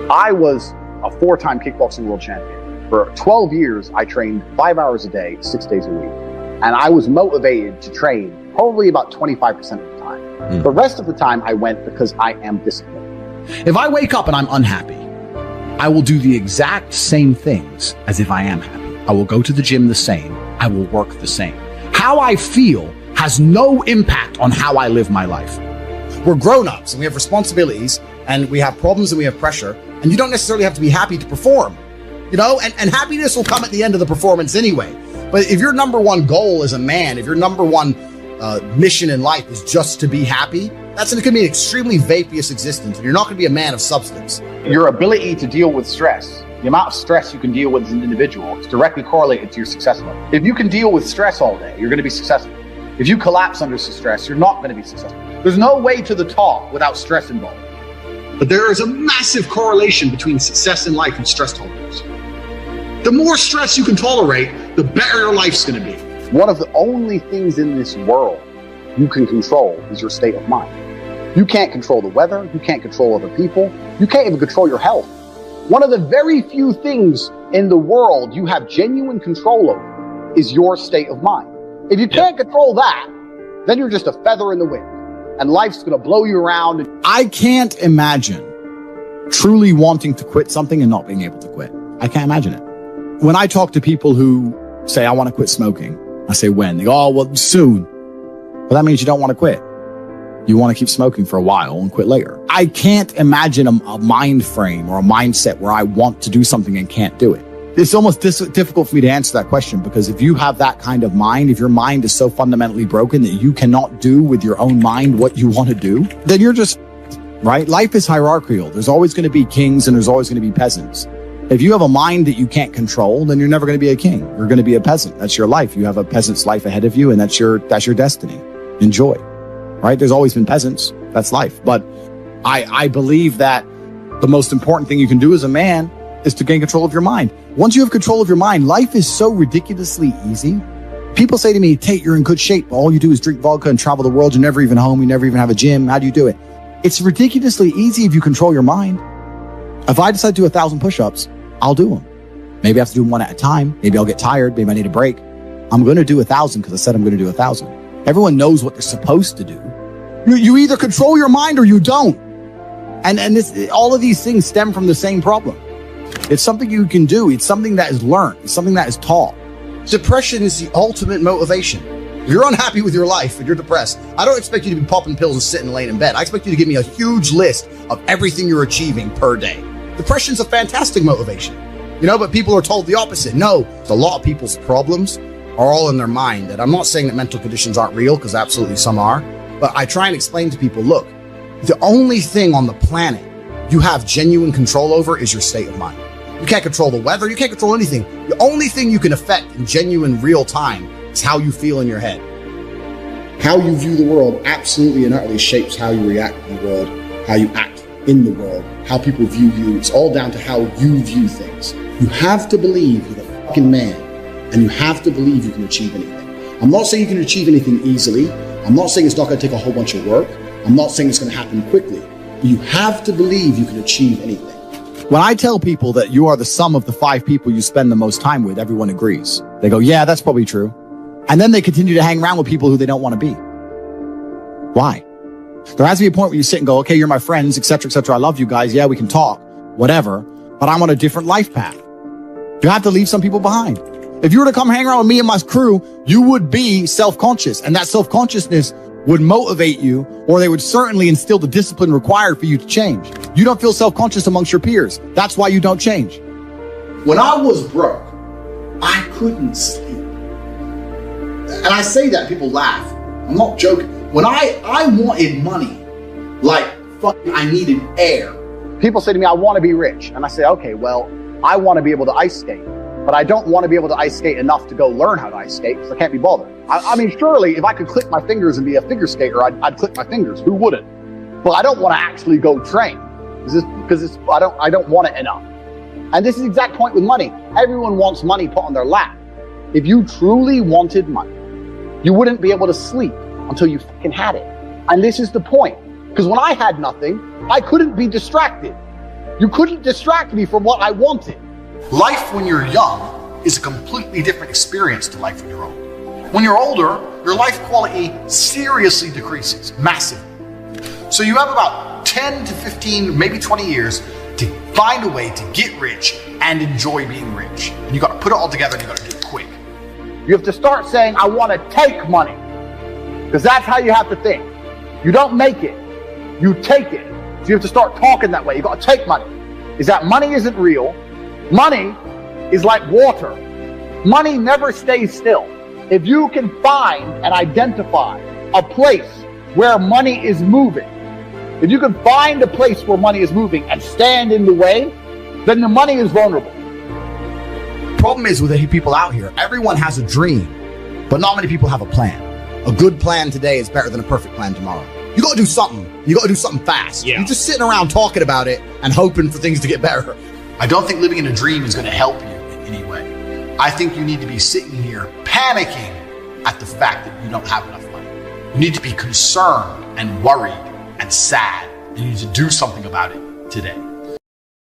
I was a 4-time kickboxing world champion. For 12 years, I trained 5 hours a day, 6 days a week. And I was motivated to train probably about 25% of the time. The rest of the time I went because I am disciplined. If I wake up and I'm unhappy, I will do the exact same things as if I am happy. I will go to the gym the same. I will work the same. How I feel has no impact on how I live my life. We're grown-ups and we have responsibilities and we have problems and we have pressure, and you don't necessarily have to be happy to perform, you know, and happiness will come at the end of the performance anyway. But if your number one goal as a man, if your number one mission in life is just to be happy, that's going to be an extremely vaporous existence, and you're not going to be a man of substance. Your ability to deal with stress, the amount of stress you can deal with as an individual, is directly correlated to your success level. If you can deal with stress all day, you're going to be successful. If you collapse under stress, you're not going to be successful. There's no way to the top without stress involved. But there is a massive correlation between success in life and stress tolerance. The more stress you can tolerate, the better your life's going to be. One of the only things in this world you can control is your state of mind. You can't control the weather. You can't control other people. You can't even control your health. One of the very few things in the world you have genuine control over is your state of mind. If you can't control that, then you're just a feather in the wind, and life's going to blow you around. I can't imagine truly wanting to quit something and not being able to quit. I can't imagine it. When I talk to people who say, I want to quit smoking, I say, when? They go, oh, well, soon. Well, that means you don't want to quit. You want to keep smoking for a while and quit later. I can't imagine a mind frame or a mindset where I want to do something and can't do it. It's almost difficult for me to answer that question, because if you have that kind of mind, if your mind is so fundamentally broken that you cannot do with your own mind what you want to do, then you're just, right? Life is hierarchical. There's always going to be kings and there's always going to be peasants. If you have a mind that you can't control, then you're never going to be a king. You're going to be a peasant. That's your life. You have a peasant's life ahead of you, and that's your destiny. Enjoy, right? There's always been peasants. That's life. But I believe that the most important thing you can do as a man is to gain control of your mind. Once you have control of your mind, life is so ridiculously easy. People say to me, Tate, you're in good shape. All you do is drink vodka and travel the world. You're never even home. You never even have a gym. How do you do it? It's ridiculously easy if you control your mind. If I decide to do 1,000 push-ups, I'll do them. Maybe I have to do them one at a time. Maybe I'll get tired. Maybe I need a break. I'm going to do 1,000 because I said I'm going to do 1,000. Everyone knows what they're supposed to do. You either control your mind or you don't. And all of these things stem from the same problem. It's something you can do. It's something that is learned. It's something that is taught. Depression is the ultimate motivation. If you're unhappy with your life and you're depressed, I don't expect you to be popping pills and sitting laying in bed. I expect you to give me a huge list of everything you're achieving per day. Depression's a fantastic motivation, you know, but people are told the opposite. No, a lot of people's problems are all in their mind. And I'm not saying that mental conditions aren't real, because absolutely some are. But I try and explain to people, look, the only thing on the planet you have genuine control over is your state of mind. You can't control the weather. You can't control anything. The only thing you can affect in genuine real time is how you feel in your head. How you view the world absolutely and utterly shapes how you react in the world, how you act in the world, how people view you. It's all down to how you view things. You have to believe you're the fucking man, and you have to believe you can achieve anything. I'm not saying you can achieve anything easily. I'm not saying it's not going to take a whole bunch of work. I'm not saying it's going to happen quickly. But you have to believe you can achieve anything. When I tell people that you are the sum of the 5 people you spend the most time with, everyone agrees. They go, yeah, that's probably true. And then they continue to hang around with people who they don't want to be. Why? There has to be a point where you sit and go, okay, you're my friends, etc., etc. I love you guys. Yeah, we can talk, whatever. But I'm on a different life path. You have to leave some people behind. If you were to come hang around with me and my crew, you would be self-conscious. And that self-consciousness would motivate you, or they would certainly instill the discipline required for you to change. You don't feel self-conscious amongst your peers. That's why you don't change. When I was broke, I couldn't sleep. And I say that, people laugh. I'm not joking. When I wanted money, like fucking I needed air. People say to me, I want to be rich. And I say, okay, well, I want to be able to ice skate. But I don't want to be able to ice skate enough to go learn how to ice skate, because I can't be bothered. I mean, surely if I could click my fingers and be a figure skater, I'd click my fingers. Who wouldn't? But I don't want to actually go train because I don't want it enough. And this is the exact point with money. Everyone wants money put on their lap. If you truly wanted money, you wouldn't be able to sleep until you fucking had it. And this is the point. Because when I had nothing, I couldn't be distracted. You couldn't distract me from what I wanted. Life when you're young is a completely different experience to life when you're old. When you're older, your life quality seriously decreases, massively. So you have about 10 to 15, maybe 20 years to find a way to get rich and enjoy being rich. And you got to put it all together and you got to do it quick. You have to start saying, I want to take money. Because that's how you have to think. You don't make it, you take it. So you have to start talking that way. You got to take money. Is that money isn't real. Money is like water. Money never stays still. If you can find and identify a place where money is moving, if you can find a place where money is moving and stand in the way, then the money is vulnerable. Problem is with the people out here, everyone has a dream, but not many people have a plan. A good plan today is better than a perfect plan tomorrow. You got to do something. You got to do something fast. Yeah. You're just sitting around talking about it and hoping for things to get better. I don't think living in a dream is going to help you in any way. I think you need to be sitting here panicking at the fact that you don't have enough money. You need to be concerned and worried and sad. And you need to do something about it today.